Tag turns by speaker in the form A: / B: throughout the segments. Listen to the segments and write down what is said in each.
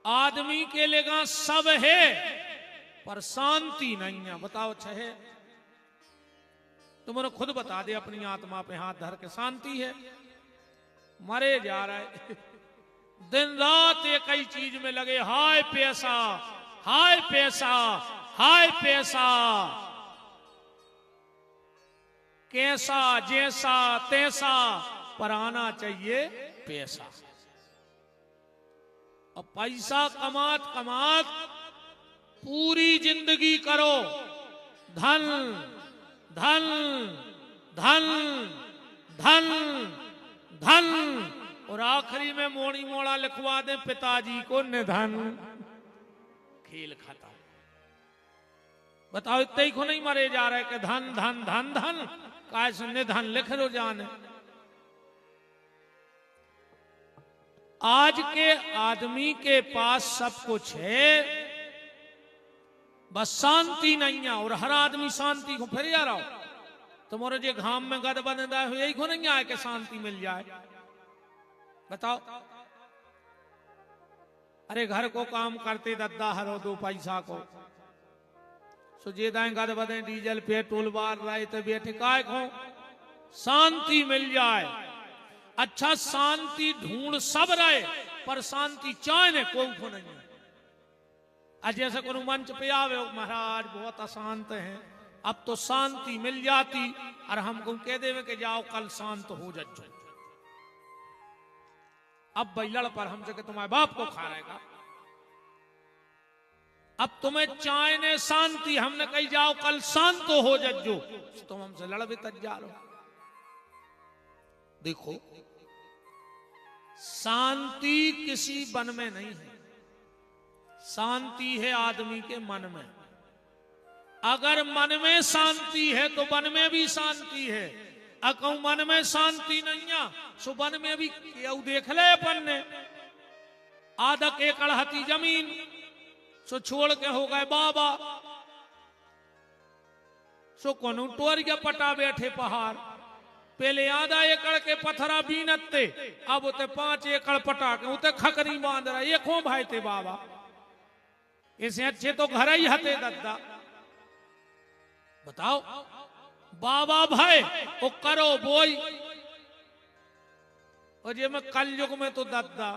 A: आदमी के लेगा सब है पर शांति नहीं है। बताओ छे? तुमने खुद बता दे अपनी आत्मा पे हाथ धर के, शांति है? मरे जा रहे दिन रात एक ही चीज में लगे, हाय पैसा, हाय पैसा, हाय पैसा, कैसा जैसा तैसा, पर आना चाहिए पैसा। अब पैसा कमात कमात पूरी जिंदगी करो, धन धन धन धन धन, और आखिरी में मोड़ी मोड़ा लिखवा दे पिताजी को निधन, खेल खत्म। बताओ इतने ही को नहीं मरे जा रहे कि धन धन धन धन, कैसे निधन लिख लो जाने। आज के आदमी के पास सब कुछ है, बस शांति नहीं है। और हर आदमी शांति को फिर जा रहा हो, तुम्हारे जो घाम में गद बंधा है यही को नहीं आए कि शांति मिल जाए। बताओ, अरे घर को काम करते दद्दा हरो दो पैसा को, सुजेदाएं गद बदे डीजल पेट्रोल बार रहे तो बैठे काय को शांति मिल जाए। अच्छा शांति ढूंढ सब रहे पर शांति चाहे कोई को नहीं। आज जैसे कोई मंच पे आवे, महाराज बहुत अशांत हैं, अब तो शांति मिल जाती और हमको कह देवे कि जाओ कल शांत हो जाओ। अब बैलड़ पर हमसे कि तुम्हारे बाप को खा रहेगा। अब तुम्हें चाय ने शांति, हमने कही जाओ कल शांत तो हो जाओ, तुम हमसे लड़ भी तक जा रहे हो। देखो शांति किसी वन में नहीं है, शांति है आदमी के मन में। अगर मन में शांति है तो वन में भी शांति है। अगर मन में शांति नहीं है सो वन में भी क्यों देख ले अपन ने, आधा एकड़ हती जमीन सो छोड़ के हो गए बाबा, सो कोनु टोरिया पटा बैठे पहाड़। पहले आधा एकड़ के पत्थरा बीनते, अब उते 5 एकड़ पटा के उते खकरी बांध रहा, ये खो भाई थे बाबा। इसे अच्छे तो घर ही हते दद्दा। बताओ बाबा भाई वो करो बोई, और ये मैं कल युग में तो दद्दा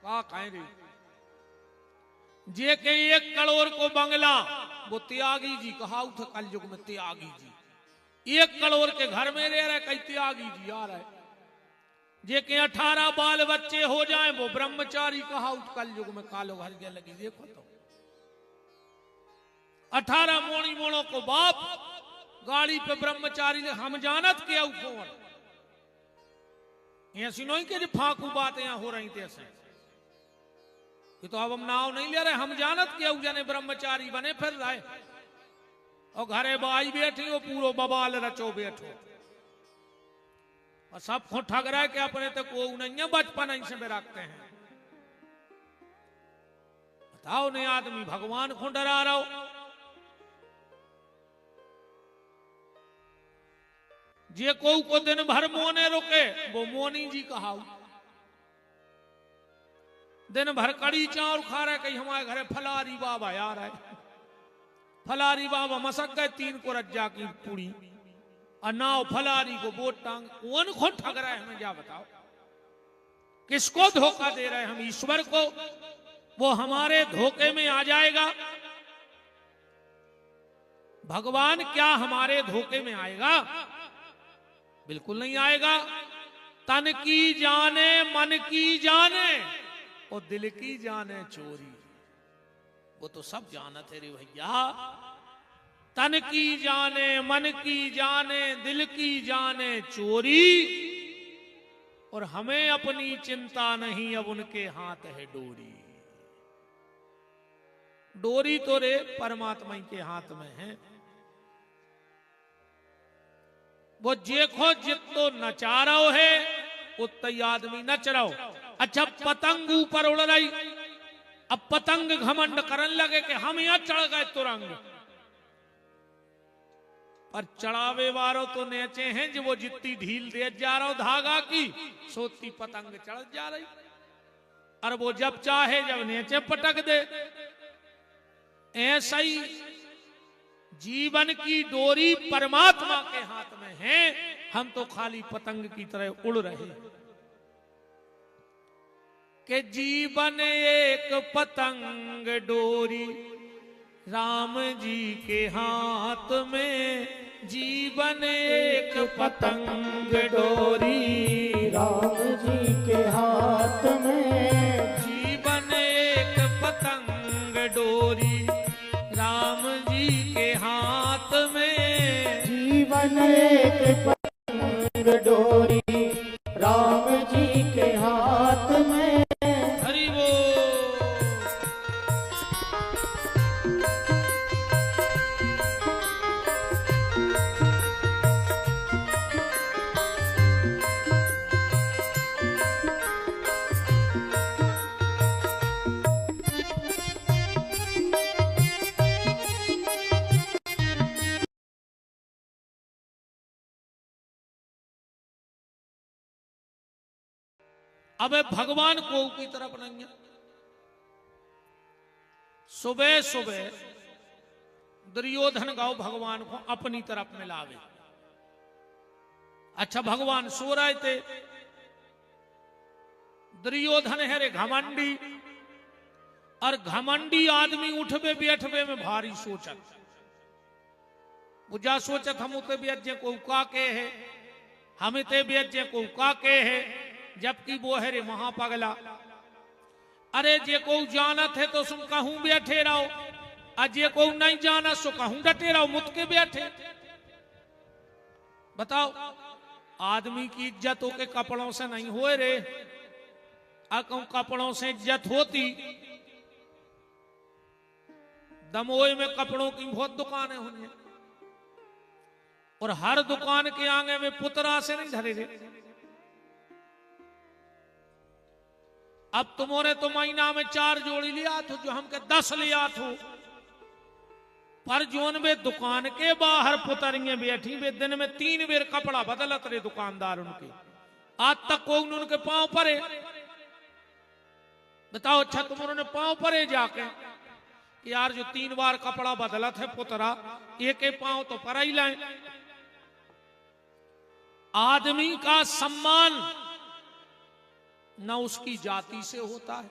A: का कह रही जे के 1 करोड़ को बंगला, वो त्यागी जी कहा था कल युग में। त्यागी जी 1 करोड़ के घर में रह रहे, कई त्यागी जी आ रहे। जे के 18 बाल बच्चे हो जाएं वो ब्रह्मचारी कहा कल युग में। कालो घर के लगी देखो तो 18 मोड़ी मोड़ों को बाप, गाड़ी पे ब्रह्मचारी ने हम जानत के कौन ऐसी नहीं कि फाकू बातें यहां हो रही थी ऐसे। ये तो अब हम नाव नहीं ले रहे, हम जानत के जाने ब्रह्मचारी बने फिर रहे, और घरे बाई बैठी वो पूरो बबाल रचो बैठो, और सब को ठग रहा है कि अपने तो को नहीं है, बचपन ऐसे में रखते हैं। बताओ नहीं आदमी भगवान को डरा रहा हो। जे को दिन भर मोने रुके वो मोनी जी कहा, दिन भर कड़ी चावल खा रहे, कहीं हमारे घरे फलारी बाबा आ रहा है, फलारी बाबा मसक गए 3 को रज्जा की पूरी, और नाव फलारी को बोट टांग। कौन को ठग रहा है हमें क्या बताओ, किसको धोखा दे रहे हैं हम? ईश्वर को। वो हमारे धोखे में आ जाएगा? भगवान क्या हमारे धोखे में आएगा? बिल्कुल नहीं आएगा। तन की जाने मन की जाने और दिल की जाने चोरी, वो तो सब जानत है रे भैया। तन की जाने मन की जाने दिल की जाने चोरी, और हमें अपनी चिंता नहीं, अब उनके हाथ है डोरी। डोरी तो रे परमात्मा के हाथ में है। वो देखो जितो नचा रहो है उतना ही आदमी नच रहो। अच्छा पतंग ऊपर उड़ रही, अब पतंग घमंड करने लगे कि हम यहां चढ़ गए तुरंग, पर चढ़ावे वालों तो नेचे हैं जो वो जितनी ढील दे जा रहा हो धागा की, सोती पतंग चढ़ जा रही। और वो जब चाहे जब नीचे पटक दे। ऐसा ही जीवन की डोरी परमात्मा के हाथ में है, हम तो खाली पतंग की तरह उड़ रहे हैं। कि जीवन एक पतंग डोरी राम जी के हाथ में, जीवन एक पतंग डोरी
B: राम जी के हाथ में,
A: जीवन एक पतंग डोरी राम जी के हाथ में,
B: जीवन एक पतंग डोरी राम जी के हाथ में।
A: हरि बोल। अब भगवान को की तरफ नहीं है। सुबह सुबह दुर्योधन गांव भगवान को अपनी तरफ मिलावे। अच्छा, भगवान सो रहे थे, दुर्योधन है रे घमंडी, और घमंडी आदमी उठबे बैठबे में भारी सोचत। बुझा सोचत हम उते बेजे को का के है, हम ते बेजे को का के है, जबकि वो है रे महापगला। अरे जे को जानत है तो सुन कहूं बैठे रहो, और जे को नहीं जाना सो कहूं डटे रहो, मुत के बैठे। बताओ, आदमी की इज्जत हो के कपड़ों से नहीं होए रे। कहूं कपड़ों से इज्जत होती, दमोई में कपड़ों की बहुत दुकानें होंगी, और हर दुकान के आगे में पुतरा से नहीं धरे रे। अब तुम्हारे तो महीना में 4 जोड़ी लिया थो, जो हमके 10 लिया थो, पर जोन वे दुकान के बाहर पुतरियां बैठी, वे दिन में 3 बेर कपड़ा बदलत रे दुकानदार उनके। आज तक को उनके पांव परे। बताओ, अच्छा तुमने पांव परे जाके कि यार जो 3 बार कपड़ा बदलत है पुतरा, एक एक पांव तो पर ही लाए। आदमी का सम्मान न उसकी जाति से होता है,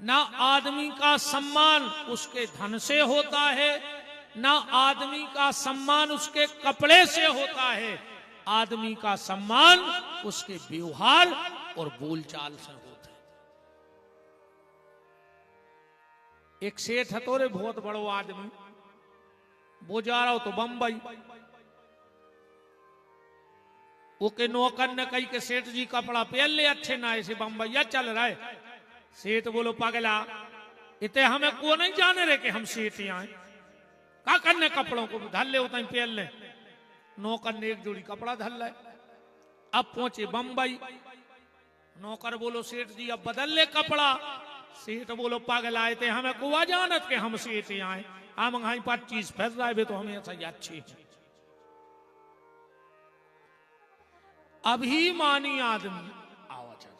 A: न आदमी का सम्मान उसके धन से होता है, न आदमी का सम्मान उसके कपड़े से होता है। आदमी का सम्मान उसके व्यवहार और बोलचाल से होता है। एक सेठ है तो रे बहुत बड़ो आदमी, वो जा रहा हो तो बंबई, वो के नौकर ने कही के सेठ जी कपड़ा पहन ले अच्छे ना, ऐसे बंबैया चल रहा है। सेठ बोलो पागला, इतने हमें को नहीं जाने रहे कि हम सेठ आए, का करने कपड़ों को धल ले उतना पहन ले। नौकर ने एक जोड़ी कपड़ा धल लाए। अब पहुंचे बंबई, नौकर बोलो सेठ जी अब बदल ले कपड़ा। सेठ बोलो पागला, इतने हमें को जानत के हम सेठ आए, हम 25 फैस रहे तो हमें ऐसा अच्छे है। अभिमानी आदमी आओ, जय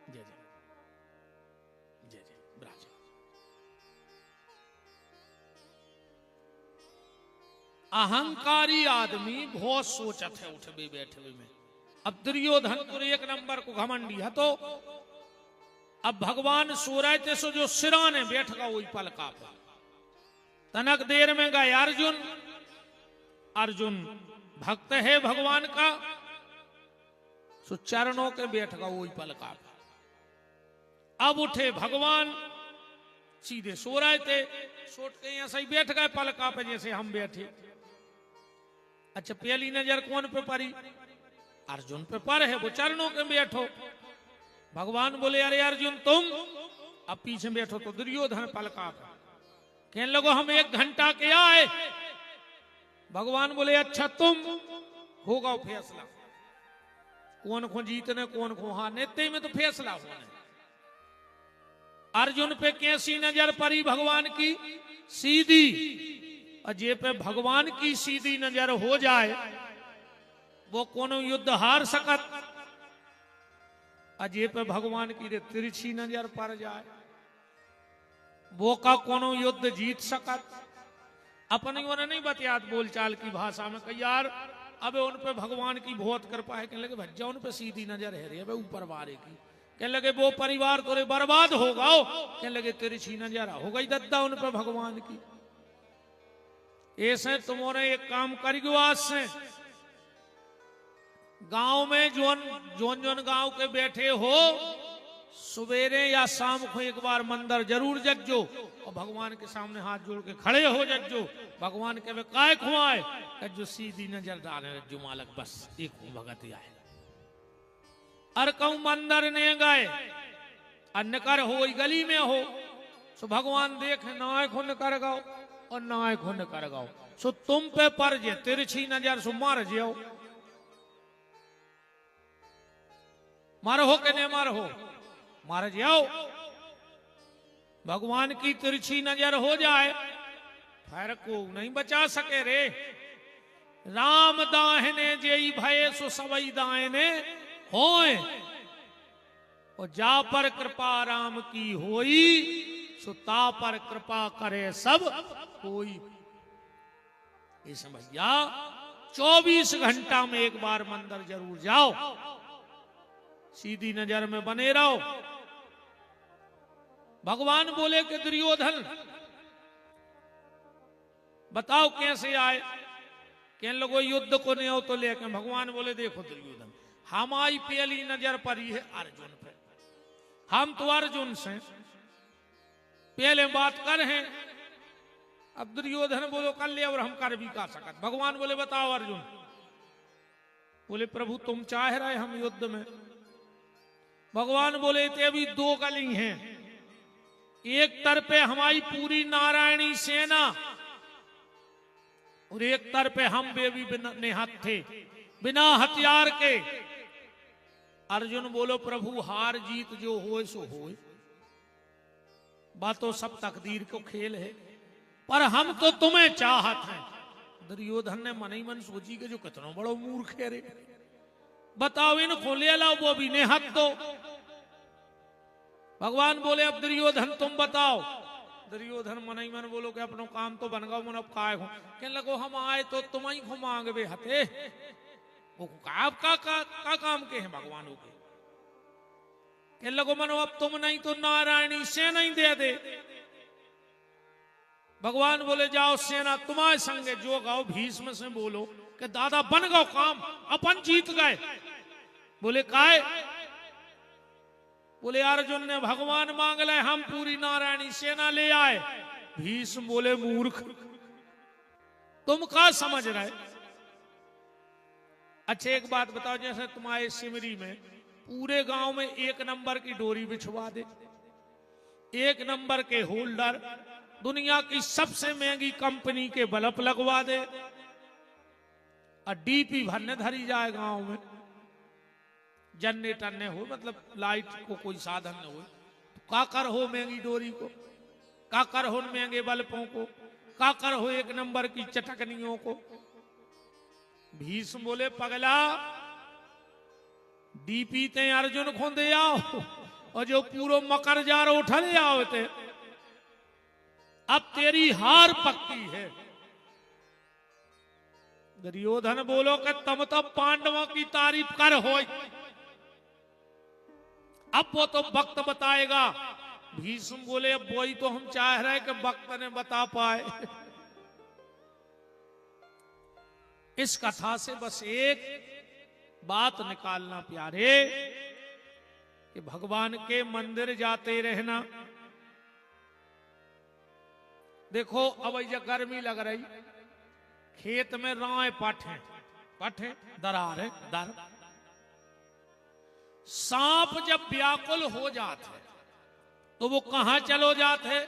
A: जय जय जय ब्राज। अहंकारी आदमी बहुत सोचत है उठबे बैठबे में। अब दुर्योधन तो 1 नंबर को घमंडी है, तो अब भगवान सो रहे थे, सो जो सिराने बैठ गया वही पलका पर। तनक देर में गए अर्जुन। अर्जुन भक्त है भगवान का, सो चरणों के बैठ गया वही पलका। अब उठे भगवान, सीधे सो रहे थे, सोट के ऐसे ही बैठ गए पलका पे जैसे हम बैठे। अच्छा, पहली नजर कौन पे पड़ी? अर्जुन पे पर है, वो चरणों के बैठो। भगवान बोले अरे अर्जुन तुम, अब पीछे बैठो तो दुर्योधन पलका पे। कहने लगो हम 1 घंटा के आए। भगवान बोले अच्छा तुम, होगा फैसला, कौन को जीतने कौन को हारने, ते में तो फैसला होना। अर्जुन पे कैसी नजर पड़ी भगवान की? सीधी। और जे पे भगवान की सीधी नजर हो जाए वो कोनो युद्ध हार सकत। अजय पे भगवान की रे तिरछी नजर पड़ जाए, वो का कोनो युद्ध जीत सकत। अपनी उन्हें नहीं बतियात बोलचाल की भाषा में कही यार अब उन पे भगवान की बहुत कृपा है, कहने लगे भज्जा उन पे सीधी नजर है रे ऊपर वारे की, कहने लगे वो परिवार तोरे बर्बाद होगा, कहने लगे तिरछी नजर हो गई दद्दा उन पे भगवान की। ऐसे तुम्हारे एक काम करियो, आज से गांव में जोन जोन जोन गांव के बैठे हो, सवेरे या शाम को एक बार मंदिर जरूर जज्जो और भगवान के सामने हाथ जोड़ के खड़े हो जज्जो। भगवान के वे काय खुआए जो सीधी नजर डाले जो मालक बस एक भगत आए। अर कहूं मंदिर ने गए अन्न कर हो गली में हो, सो भगवान देख नाय खुन कर गाओ और नाय खुन कर गाओ, सो तुम पे पर जे तिरछी नजर सो मार जाओ। मार हो के नहीं मार हो, मार जाओ। भगवान की तिरछी नजर हो जाए फिर को नहीं बचा सके रे। राम दाहिने जेई भय सो सबई दाहिने होए, और जा पर कृपा राम की होई, सो ता पर कृपा करे सब कोई। इस भैया 24 घंटा में एक बार मंदिर जरूर जाओ, सीधी नजर में बने रहो। भगवान बोले कि दुर्योधन बताओ कैसे आए, कहने लगो युद्ध को नहीं हो तो लेकर। भगवान बोले देखो दुर्योधन हमारी पहली नजर पड़ी है अर्जुन पे, हम तो अर्जुन से पहले बात कर हैं। अब दुर्योधन बोलो कर ले और हम कर भी का सकत। भगवान बोले बताओ अर्जुन, बोले प्रभु तुम चाह रहे हम युद्ध में। भगवान बोले थे अभी दो गली हैं, एक तरफे हमारी पूरी नारायणी सेना और एक तरफे हम बेबी निहत थे बिना हथियार के। अर्जुन बोलो प्रभु हार जीत जो होए सो होए, बातों सब तकदीर को खेल है, पर हम तो तुम्हें चाहत हैं। दुर्योधन ने मन ही मन सोची कि जो कितना बड़ो मूर्ख है रे, बताओ इनको ले लाओ वो भी निहत दो। भगवान बोले अब दुर्योधन तुम बताओ। दुर्योधन मन ही मन बोलो कि अपनो काम तो बन गो, मन अब काय हो। कहने लगो हम आए तो तुम ही को मांगबे हते, वो का काम के हैं भगवानों के। कहने लगो मनो अब तुम नहीं तो नारायणी सेना ही दे दे। भगवान बोले जाओ सेना तुम्हारे संगे जो गाओ, भीष्म से बोलो कि दादा बन गो काम, अपन जीत गए। बोले काय? बोले अर्जुन ने भगवान मांग ले, हम पूरी नारायणी सेना ले आए। भीष्म बोले मूर्ख तुम क्या समझ रहे। अच्छा एक बात बताओ, जैसे तुम्हारे सिमरी में पूरे गांव में एक नंबर की डोरी बिछवा दे, एक नंबर के होल्डर, दुनिया की सबसे महंगी कंपनी के बल्ब लगवा दे और डीपी भरने धरी जाए गांव में, जनरेटर न हो, मतलब लाइट को कोई साधन न हो, तो काकर हो महंगी डोरी को, काकर हो महंगे बल्बों को, काकर हो एक नंबर की चटकनियों को। भीष्म बोले पगला डीपी ते अर्जुन को दे आओ और जो पूरो मकर जार उठा ले आओ ते, अब तेरी हार पक्की है। दुर्योधन बोलो कि तुम तो पांडवों की तारीफ कर हो, अब वो तो वक्त बताएगा। भीष्म बोले अब वही तो हम चाह रहे कि वक्त ने बता पाए। इस कथा से बस एक बात निकालना प्यारे कि भगवान के मंदिर जाते रहना। देखो अब ये गर्मी लग रही, खेत में राय पठे पठे दरार है दर, सांप जब व्याकुल हो जाते तो वो कहां चलो जाते?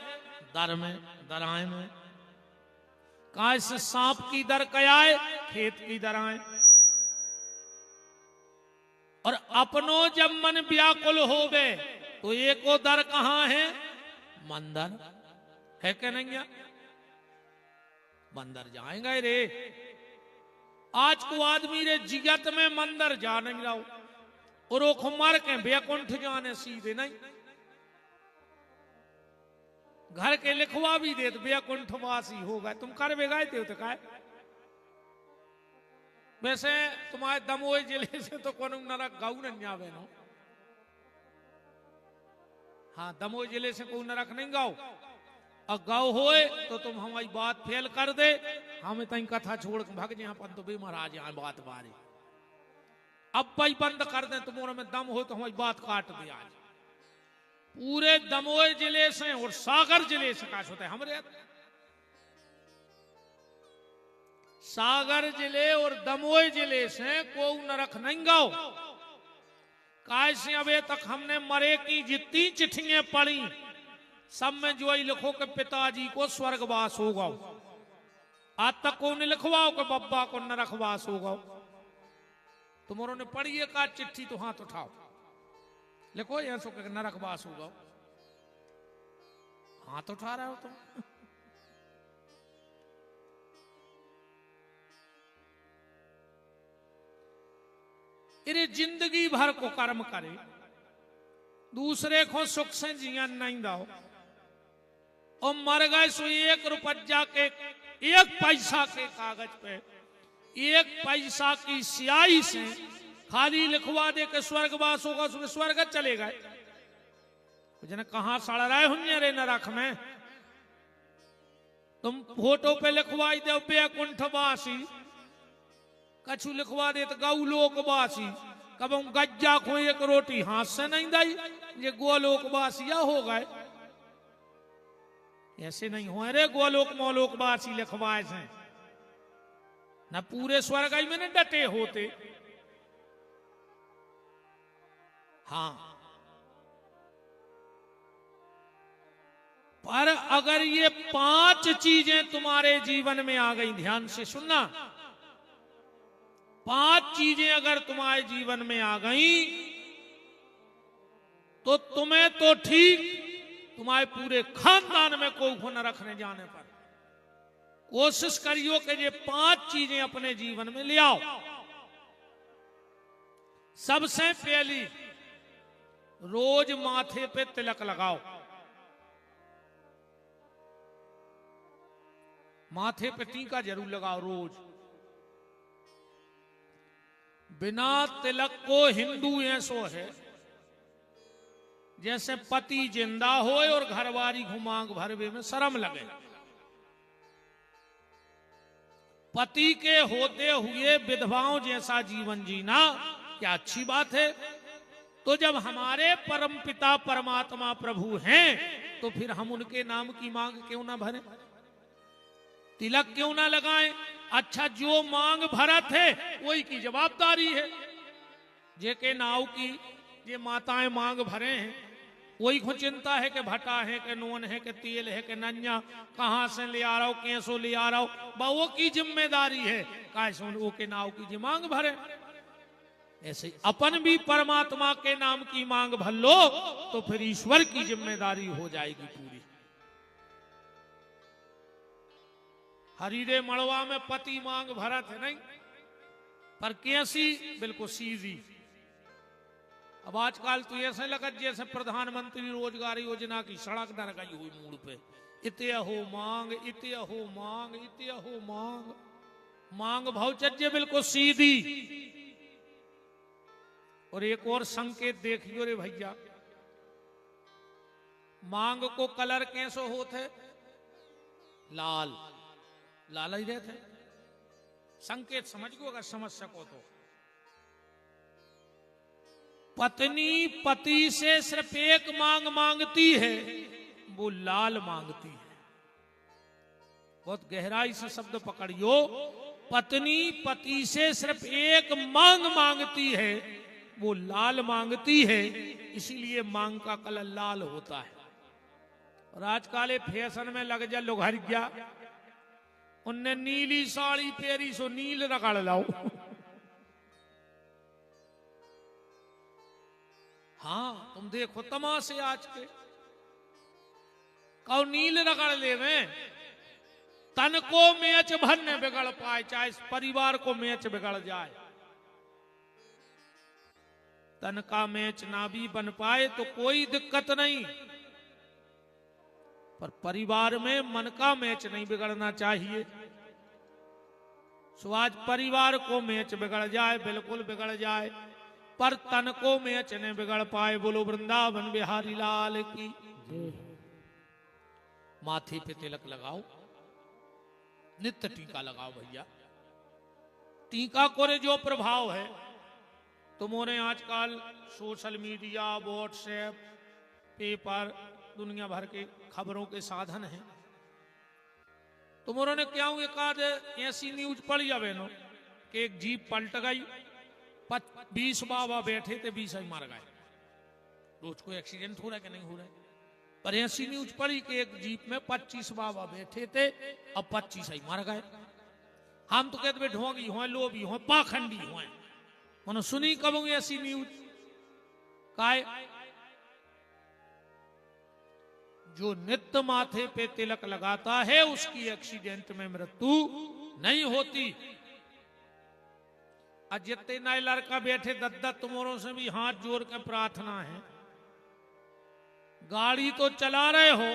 A: दर में, दराए में। कहा से सांप की दर कयाए? खेत की दराए। और अपनो जब मन व्याकुल हो गए तो एको दर कहां है? मंदिर है क्या नहीं है? मंदिर जाएंगे रे। आज को आदमी रे जिगत में मंदिर जा नहीं रहो, और वो खुमार के बैकुंठ जाने सीधे नहीं, घर के लिखवा भी दे तो बैकुंठ वासी हो गए। तुम कर बेगाए थे तो काय। वैसे तुम्हारे दमोह जिले से तो कौन नरक गाऊ नहीं आवे नो। हाँ, दमोह जिले से कोई नरक नहीं गाओ, और गाओ होए तो तुम हमारी बात फेल कर दे, हमें तई कथा छोड़ के भाग जाए अपन तो भी महाराज यहाँ बात बारे। अब भाई बंद कर दे, तुम्हारे में दम हो तो हमारी बात काट दे। आज पूरे दमोह जिले से और सागर जिले से काश होता है हमारे, सागर जिले और दमोह जिले से कोई नरक नहीं गाओ। कैसे अबे तक हमने मरे की जितनी चिट्ठियां पढ़ी सब में जो ही लिखो कि पिताजी को स्वर्गवास होगा, आज तक को नहीं लिखवाओ कि बब्बा को नरकवास होगा। तुम्हारों ने पढ़ी है का चिट्ठी तो हाथ उठाओ, लिखो यहां सो कि नरकवास होगा। हाथ उठा रहे हो तुम। इरे जिंदगी भर को कर्म करे, दूसरे को सुख से जियन नहीं दो, और मर गए सो 1 रुपया के 1 पैसा के कागज पे 1 पैसा की स्याही से खाली लिखवा दे के स्वर्गवास होगा, उसमें स्वर्ग चले गए। जने कहां सड़ रहे होंगे रे नरक में। तुम फोटो पे लिखवाई दे बैकुंठवासी, कछु लिखवा दे तो गौ लोकवासी, कब गज्जा को 1 रोटी हाथ से नहीं दई, ये गोलोकवासिया हो गए। ऐसे नहीं हुए रे, गोलोक मोलोकवासी लिखवाए से न पूरे स्वर्ग में न डटे होते। हाँ, पर अगर ये 5 चीजें तुम्हारे जीवन में आ गई, ध्यान से सुनना, 5 चीजें अगर तुम्हारे जीवन में आ गई तो तुम्हें तो ठीक, तुम्हारे पूरे खानदान में कोई न रखने जाने पर कोशिश करियो कि ये 5 चीजें अपने जीवन में ले आओ। सबसे पहली, रोज माथे पे तिलक लगाओ। माथे पे टीका जरूर लगाओ रोज। बिना तिलक को हिंदू ऐसो है जैसे पति जिंदा हो और घरवारी घुमांग भरवे में शर्म लगे। पति के होते हुए विधवाओं जैसा जीवन जीना क्या अच्छी बात है। तो जब हमारे परम पिता परमात्मा प्रभु हैं तो फिर हम उनके नाम की मांग क्यों ना भरें, तिलक क्यों ना लगाएं। अच्छा, जो मांग भरत है वही की जवाबदारी है। जे के नाव की जे माताएं मांग भरे हैं वही को चिंता है कि भटा है कि नून है कि तेल है कि नन्या कहां से ले आ रहा हो, कैसो ले आ रहा हो, वो की जिम्मेदारी है कैसे वो के नाव की जी मांग भरे। ऐसे अपन भी परमात्मा के नाम की मांग भर लो तो फिर ईश्वर की जिम्मेदारी हो जाएगी पूरी। हरीरे मड़वा में पति मांग भरत है नहीं, पर कैसी, बिल्कुल सीधी। अब आजकल तो ऐसे लगा जैसे प्रधानमंत्री रोजगार योजना की सड़क न लगाई हुई मूड पे, इते हो मांग, इते हो मांग, इते हो मांग, मांग भावचर्य बिल्कुल सीधी। और एक और संकेत देखियो रे भैया, मांग को कलर कैसो होते, लाल लाल ही रहते। संकेत समझ गो अगर समझ सको तो। पत्नी पति से सिर्फ एक मांग मांगती है, वो लाल मांगती है। बहुत गहराई से शब्द पकड़ियो, पत्नी पति से सिर्फ एक मांग मांगती है, वो लाल मांगती है, इसीलिए मांग का कलर लाल होता है। और आजकल फैशन में लग जा लोग हर गया, उनने नीली साड़ी पहरी सो नील रगड़ लाओ। हाँ, तुम देखो तमाशे आज के, कौ नील रगड़ ले में तन को मैच भरने बिगड़ पाए, चाहे परिवार को मैच बिगड़ जाए। तन का मैच ना भी बन पाए तो कोई दिक्कत नहीं, पर परिवार में मन का मैच नहीं बिगड़ना चाहिए। सो आज परिवार को मैच बिगड़ जाए, बिल्कुल बिगड़ जाए, पर तन को मैच नहीं बिगड़ पाए। बोलो वृंदावन बिहारी लाल की। माथे पे तिलक लगाओ, नित्य टीका लगाओ भैया। टीका को जो प्रभाव है, तुमने आजकल सोशल मीडिया, व्हाट्सएप, पेपर, दुनिया भर के खबरों के साधन हैं। तुमने क्या एक आध ऐसी न्यूज पढ़ी जावे नो कि एक जीप पलट गई, 20 बाबा बैठे थे, 20 ही मर गए। रोज कोई एक्सीडेंट हो रहा है कि नहीं हो रहा है, पर ऐसी न्यूज पढ़ी कि एक जीप में 25 बाबा बैठे थे, अब 25 ही मर गए। हम तो कहते ढोंगी हो, लोभी हो, पाखंडी हो। मैंने सुनी कब ऐसी न्यूज? काय जो नित्य माथे पे तिलक लगाता है उसकी एक्सीडेंट में मृत्यु नहीं होती। जितने नए लड़का बैठे दद्दा, तुमोरों से भी हाथ जोड़ के प्रार्थना है, गाड़ी तो चला रहे हो,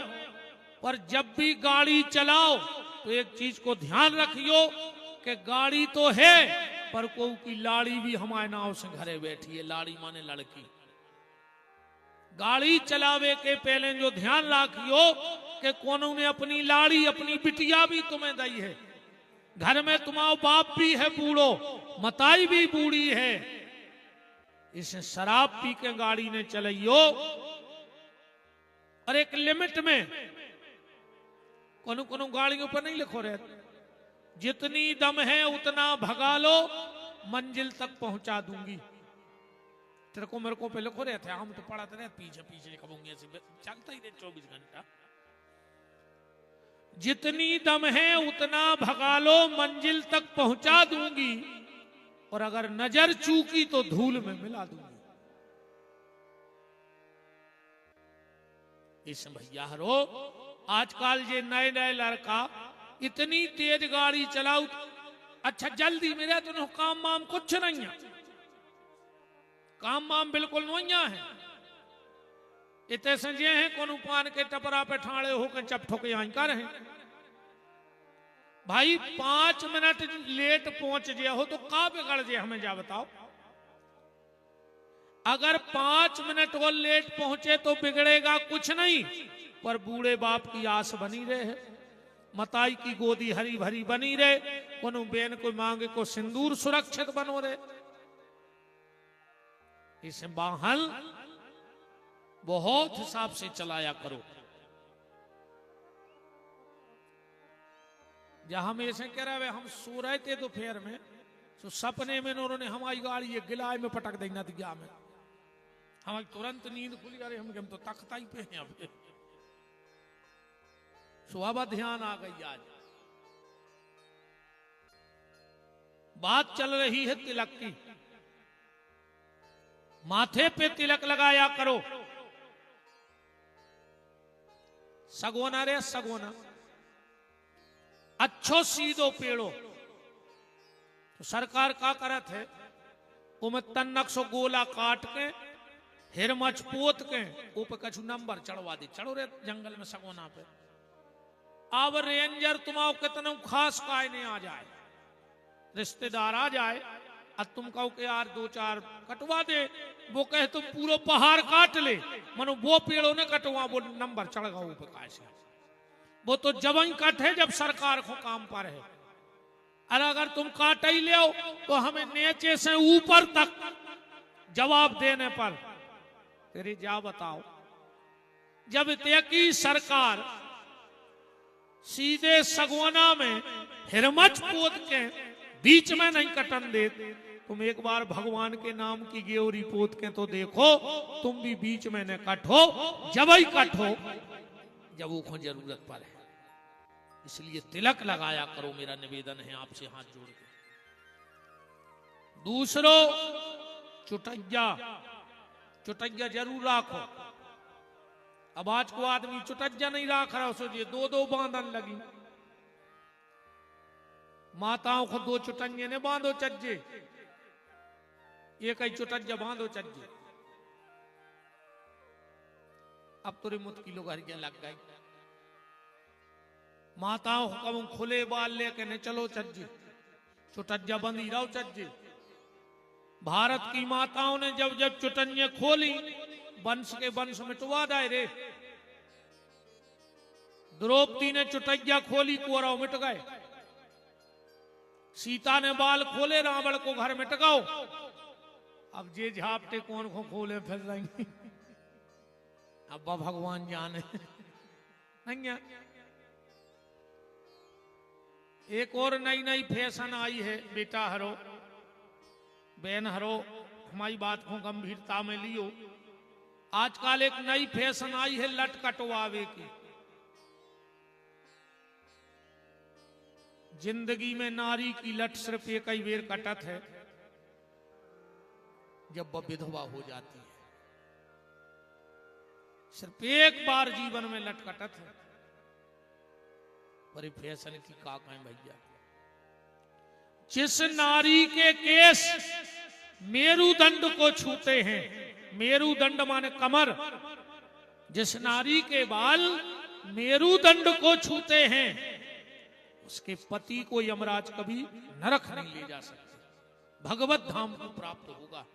A: पर जब भी गाड़ी चलाओ तो एक चीज को ध्यान रखियो कि गाड़ी तो है, पर को की लाड़ी भी हमारे नाव से घरे बैठी है। लाड़ी माने लड़की। गाड़ी चलावे के पहले जो ध्यान रखियो कि कोनो ने अपनी लाड़ी, अपनी बिटिया भी तुम्हें दी है। घर में तुम्हारा बाप भी है बूढ़ो, मताई भी बूढ़ी है, इसे शराब पी के गाड़ी ने चलाइयो, और एक लिमिट में। कोनो कोनो गाड़ियों पर नहीं लिखो रहे जितनी दम है उतना भगा लो, मंजिल तक पहुंचा दूंगी। तेरे को मेरे को पे लिखो रहे थे, हम तो पढ़ाते रहे पीछे पीछे कबूंगे, ऐसे चलता ही रहे 24 घंटा। जितनी दम है उतना भगा लो, मंजिल तक पहुंचा दूंगी, और अगर नजर चूकी तो धूल में मिला दूंगी। इस भैया रो आजकल ये नए नए लड़का इतनी तेज गाड़ी चलाऊ। अच्छा जल्दी मेरे तो काम वाम कुछ नहीं है, काम वाम बिल्कुल नहीं है। इतने संजय हैं कोनो पान के टपरा पे ठाड़े होकर चपठोके यहाँ कर हैं। भाई 5 मिनट लेट पहुंच गया हो तो का बिगड़ जाए, हमें जा बताओ। अगर 5 मिनट और लेट पहुंचे तो बिगड़ेगा कुछ नहीं, पर बूढ़े बाप की आस बनी रहे, मताई की गोदी हरी भरी बनी रहे, कोनो बेन को मांगे को सिंदूर सुरक्षित बनो रहे। इसे वाहन बहुत हिसाब से चलाया करो। जहां हम ऐसे कह रहे हम सो रहे थे दोपहर में, तो सपने में उन्होंने हमारी गाड़ी ये गिलाय में पटक देना दिया में, हमारी तुरंत नींद खुली। अरे हम तो तख्ता ही पे हैं अब। सुबह ध्यान आ गई। आज बात चल रही है तिलक की। माथे पे तिलक लगाया करो। सगोना रे सगोना, अच्छो सीधो पेड़ो। तो सरकार का करत है, उमे तन्नक सो गोला काट के हिरमच पोत के ऊपर कछु नंबर चढ़वा दी। चढ़ो रे जंगल में सगोना पे। अब रेंजर तुम्हारा कितना खास काय नहीं आ जाए, रिश्तेदार आ जाए, अब तुम कहो कि यार 2-4 कटवा दे, वो कहे तो पूरा पहाड़ काट ले, मनो वो पेड़ों ने कटवा, वो नंबर चढ़ गया ऊपर कैसे। वो तो जब ही कटे जब सरकार को काम पर है। अरे अगर तुम काट ही ले तो हमें नीचे से ऊपर तक जवाब देने पर तेरी जा बताओ। जब की सरकार सीधे सगवना में हिरमच पोत के बीच में नहीं कटन दे, तुम एक बार भगवान के नाम की गेवरी पोत के तो देखो, तुम भी बीच में न कटो। जब ही कटो जब वो जरूरत पर है। इसलिए तिलक लगाया करो, मेरा निवेदन है आपसे हाथ जोड़ के। दूसरो चुटैया, चुटैया जरूर राखो। अब आज को आदमी चुटैया नहीं राख रहा, सोचिए 2-2 बांधन लगी। माताओं को 2 चुटैये ने बांधो चज्जे। ये कई चुटज्जा बांधो चज्जे। अब तुरे मुत किलो घर लग गई। माताओं हुक्म खुले बाल लेके ने चलो चज्जे, चुटज्जा बंदी रहो चज्जे। भारत की माताओं ने जब जब चुटन्ये खोली, वंश के वंश मिटवा दाए रे। द्रौपदी ने चुटैया खोली, कुंवरों मिट गए। सीता ने बाल खोले, रावण को घर में टकाओ। अब जे झापटे कौन को खोले फिर रहेंगे। अब्बा भगवान जाने। नहीं, एक और नई नई फैशन आई है। बेटा हरो बहन हरो, हमारी बात को गंभीरता में लियो। आजकल एक नई फैशन आई है लट कटवावे की। जिंदगी में नारी की लट सिर्फ एक ही बेर कटत है, जब वह विधवा हो जाती है। सिर्फ एक बार जीवन में लट कटत है। पर फैशन की का कहें भैया। जिस नारी के केस मेरुदंड को छूते हैं, मेरुदंड माने कमर, जिस नारी के बाल मेरुदंड को छूते हैं, उसके पति को यमराज कभी नरक नहीं ले जा सकते, भगवत धाम को प्राप्त होगा।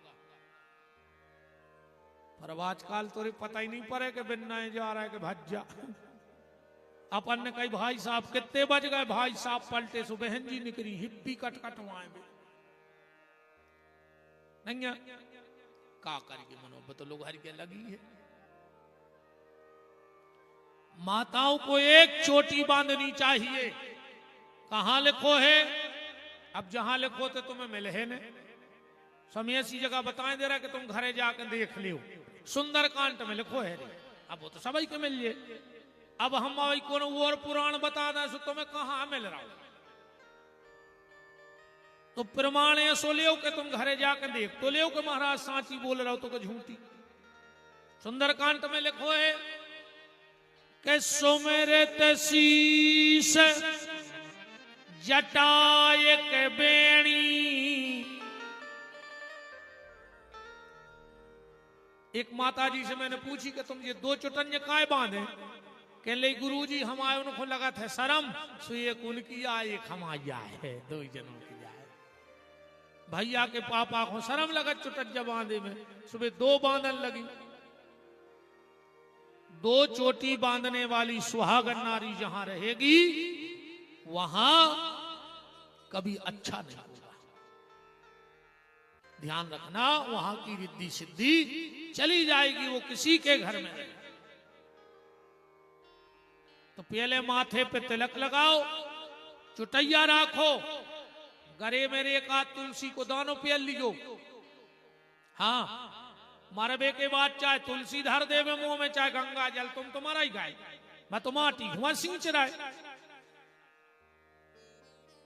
A: पर अब आजकल तो पता ही नहीं पड़े कि बिन्ना जा रहा है कि भज्जा। अपन ने कही भाई साहब कितने बज गए, भाई साहब पलटे सो बहन जी निकली हिप्पी कट कटवाए नहीं का करेंगे। मनोबत तो लोग हर के लगी है। माताओं को एक चोटी बांधनी चाहिए। कहां लिखो है? अब जहां लिखो तो तुम्हें मिले है ने। समय ऐसी जगह बताए दे रहा है कि तुम घरे जाकर देख लियो। सुंदरकांड में लिखो है। अब वो तो सभी के मिल जाए। अब हम कौन और पुराण बता दें सो तुम्हें कहां मिल रहा हो। तो प्रमाण ऐसो ले कि तुम घरे जाकर देख तो ले कि महाराज सांची बोल रहा हो तो झूठी। सुंदरकांड में लिखो है कि सुमिरत शीस जटाय के बेणी। एक माता जी से मैंने पूछी कि तुम ये दो चुटन्ये काय बांधे? कह ले गुरुजी हम आए, उनको लगा था शर्म सो एक उनकी आए एक हमारी आए है, दो जनों की आए। भैया के पापा को शर्म लगा चुटज्जा बांधे में, सुबह दो बांधन लगी। दो चोटी बांधने वाली सुहागन नारी जहां रहेगी वहां कभी अच्छा नहीं होगा। ध्यान रखना, वहां की रिद्धि सिद्धि चली जाएगी, वो किसी के घर में रहेगी। तो पहले माथे पे तिलक लगाओ, चुटैया राखो, गरे मेरे एक हाथ तुलसी को दानो पियल लियो। हाँ, मरबे के बाद चाहे तुलसी धर देवे मुंह में, चाहे गंगा जल, तुम तुम्हारा ही गाय, मैं तो माटी हुआ सींच रहा है।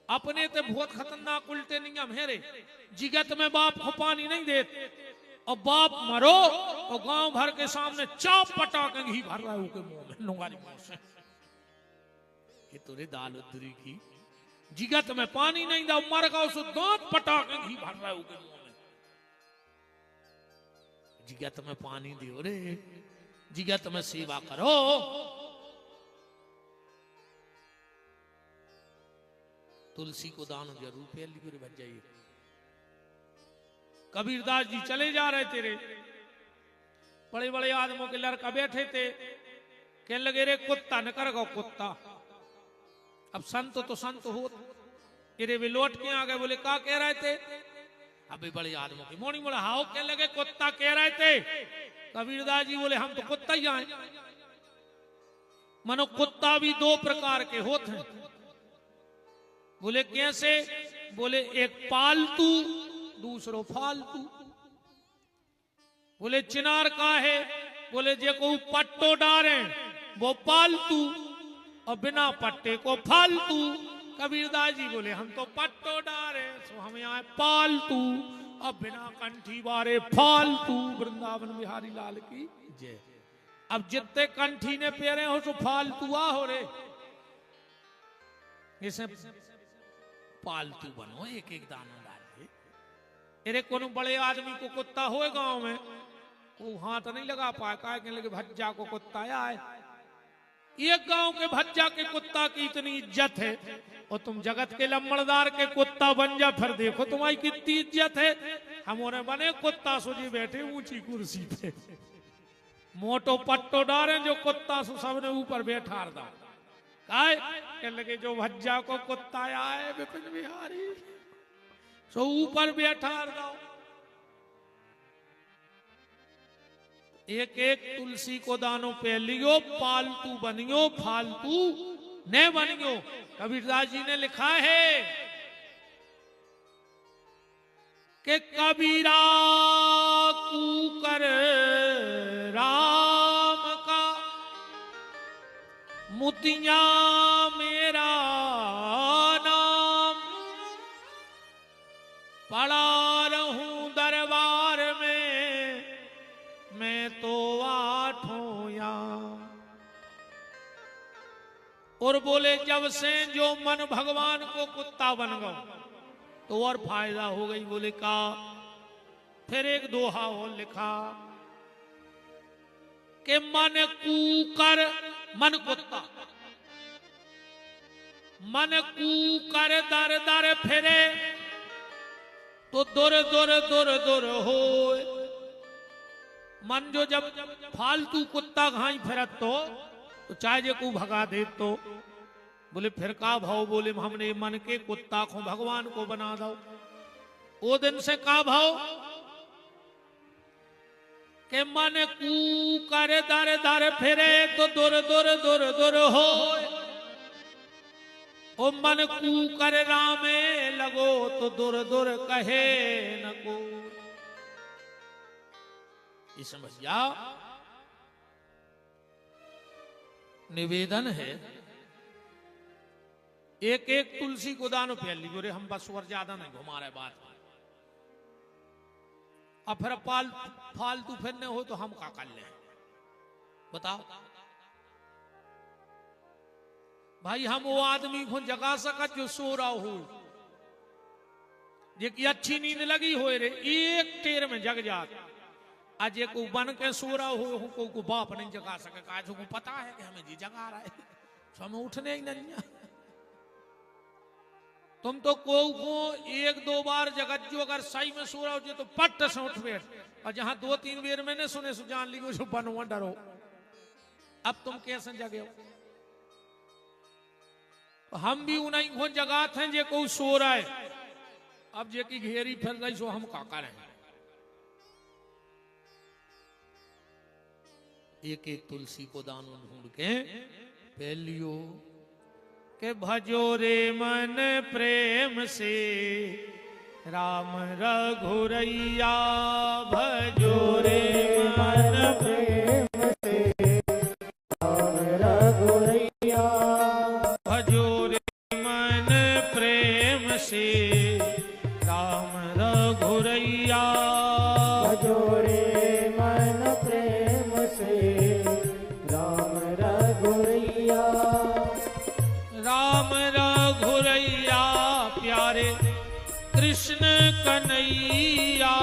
A: अपने ते बहुत खतरनाक उल्टे नियम है रे। जिगत में बाप को पानी नहीं देते और बाप मरो तो गांव भर के सामने चाप पटा के घी भर रहा है उसके मुंह में, नुंगारी मुंह से। ये तो रे दाल उधरी की जिगत में पानी नहीं दो, मर गया उस दांत पटा के घी भर रहा है उसके मुंह में। जिगत में पानी दियो रे, जिगत में सेवा करो। तुलसी को दान जरूर पे लिखो बच जाइए। कबीरदास जी चले जा रहे थे रे, बड़े बड़े आदमों के लड़का बैठे थे, कहने लगे रे कुत्ता न कर गो कुत्ता। अब संत तो संत हो, रे वे लौट के आ गए, बोले क्या कह रहे थे? अभी बड़े आदमों की मोड़ी मोड़ा हाओ कहने लगे कुत्ता कह रहे थे। कबीरदास जी बोले हम तो कुत्ता ही आए। मनो कुत्ता भी दो प्रकार के होते हैं। बोले कैसे? बोले एक पालतू दूसरो फालतू। बोले चिनार का है? बोले जे को पट्टो डारे वो पालतू और बिना पट्टे को फालतू। कबीरदास जी बोले हम तो पट्टो डारे सो हम यहाँ पालतू और बिना कंठी बारे फालतू। वृंदावन बिहारी लाल की जय। अब जितने कंठी ने पेरे हो सो फालतुआ हो रे। इसे पालतू बनो, एक एक दाना डाल के। अरे कोनो बड़े आदमी को कुत्ता हो गांव में, वो हाथ नहीं लगा पाए, कहा कहने लगे भज्जा को कुत्ता आए। एक गांव के भज्जा के कुत्ता की इतनी इज्जत है, और तुम जगत के लम्बड़दार के कुत्ता बन जा, फिर देखो तुम्हारी कितनी इज्जत है। हम उन्हें बने कुत्ता सुजी बैठे ऊंची कुर्सी पे, मोटो पट्टो डारे जो कुत्ता सु सबने ऊपर बैठा दा। काय कहने लगे जो भज्जा को कुत्ता आए विपिन बिहारी सो ऊपर बैठा दो। एक एक तुलसी को दानो पे लियो, पालतू बनियो फालतू न बनियो। कबीरदास जी ने लिखा है कि कबीरा कूकर राम का मोतिया मेरा नाम, पड़ा रहूं दरबार में मैं तो आठों याम। और बोले जब से जो मन भगवान को कुत्ता बन गो तो और फायदा हो गई। बोले का फिर एक दोहा और लिखा कि मन कूकर, मन कुत्ता, मन कूकर दर दर फिरे तो दुर दुर दुर दुर हो। मन जो जब फालतू कुत्ता घाई फिरत तो चाहे जे को भगा दे तो बोले फिर का भाव। बोले हमने मन के कुत्ता को भगवान को बना दो। वो दिन से का भाव के मन कूकर दर दर फिरे तो दुर दुर दुर दुर हो। ओ मन कूकर रामे लगो तो दुर दुर कहे न को। ये समझ जाओ, निवेदन है एक एक तुलसी को दानो फैल ली। बोले हम बस और ज्यादा नहीं घुमा रहे बात, अब फिर फालतू फिरने हो तो हम का कर ले बताओ। भाई हम वो आदमी को जगा सकत जो सो रहा हो, जे की अच्छी नींद लगी हो रे एक टेर में जग जात। आज को बन के सो रहा हो को बाप नहीं जगा सके, आज को पता है कि हमें जी जगा रहा है, तो हमें उठने ही नहीं। तुम तो को एक दो बार जगत जो अगर सही में सो रहा हो तो पट से उठ बैठ, और जहां दो तीन बेर मैंने सुने सो जान ली जो बनवा डरो। अब तुम कैसे जगे हो? तो हम भी उन्हीं को जगात हैं जे को सो रहा है, अब जे की घेरी फिर गई सो हम का करें। एक एक तुलसी को दानो ढूंढ के पहलियो के भजो रे मन प्रेम से राम रघुरैया। भजो रे मन
B: प्रेम से राम रघुरैया।
A: भजो रे मन प्रेम से राम रघुरैया।
B: भजो रे मन प्रेम से राम रघुरैया।
A: राम रघुरैया प्यारे कृष्ण कन्हैया।